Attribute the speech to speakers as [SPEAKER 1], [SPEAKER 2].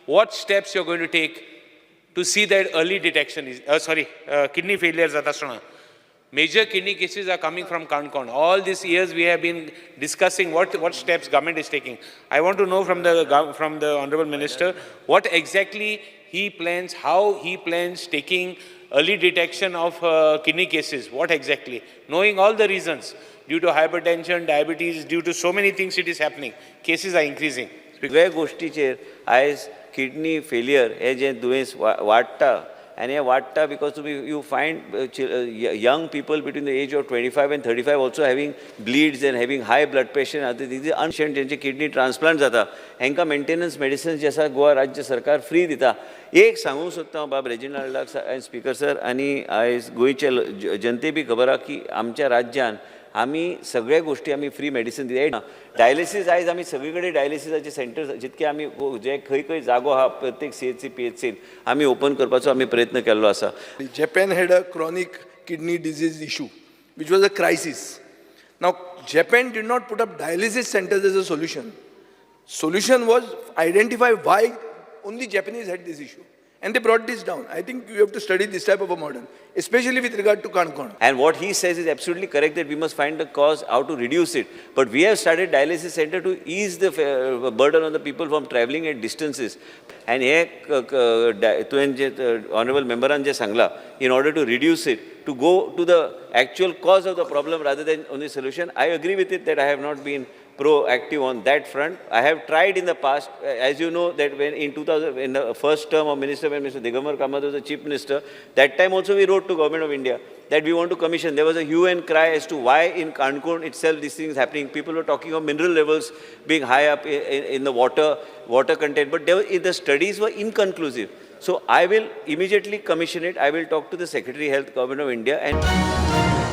[SPEAKER 1] what steps you're going to take to see that early detection is, kidney failures are major kidney cases are coming from Canacona. All these years we have been discussing what steps government is taking. I want to know from the Honorable Minister what exactly he plans, how he plans taking early detection of kidney cases. What exactly? Knowing all the reasons, due to hypertension, diabetes, due to so many things it is happening. Cases are increasing.
[SPEAKER 2] सगळ्या गोष्टीचेर आयज kidney failure हे जे दुयेंस वाडटा and हे वाडटा because you find young people between the age of 25 and 35 also having bleeds and having high blood pressure. These are unpatient ज्यांचे kidney transplant जाता हेंकां maintenance medicines जे आसा गोवा राज्य सरकार फ्री दिता. एक सांगूंक सोदता बाब रेजिनाल्डाक एंड स्पीकर सर आनी आयज गोंयचे जनते बी खबर आहा की आमच्या राज्यान आमी सगळ्या गोष्टी आमी फ्री मेडिसीन दिता. डायलिसीस आयज आमी सगळे कडेन डायलिसिसाचे सेंटर जितके आमी जे खंय खंय जागो आहा प्रत्येक CHC PHCन आमी ओपन करपाचो आमी प्रयत्न केल्लो आसा.
[SPEAKER 3] Japan had a chronic kidney disease issue, which was a crisis. Now, Japan did not put up dialysis centers as a solution. Solution was identify why only Japanese had this issue. And they brought this down. I think you have to study this type of a model, especially with regard to Canacona.
[SPEAKER 2] And what he says is absolutely correct that we must find the cause, how to reduce it. But we have started dialysis center to ease the burden on the people from traveling at distances. And here, honorable member anje sangla, in order to reduce it, to go to the actual cause of the problem rather than on the solution. I agree with it that I have not been proactive on that front. I have tried in the past, as you know, that when in 2000, in the first term of minister, when Mr. Digambar Kamath was the chief minister, that time also we wrote to government of India that we want to commission. There was a hue and cry as to why in Cancun itself these things happening. People were talking of mineral levels being high up in the water content, but the studies were inconclusive. So I will immediately commission it. I will talk to the Secretary Health, Government of India, and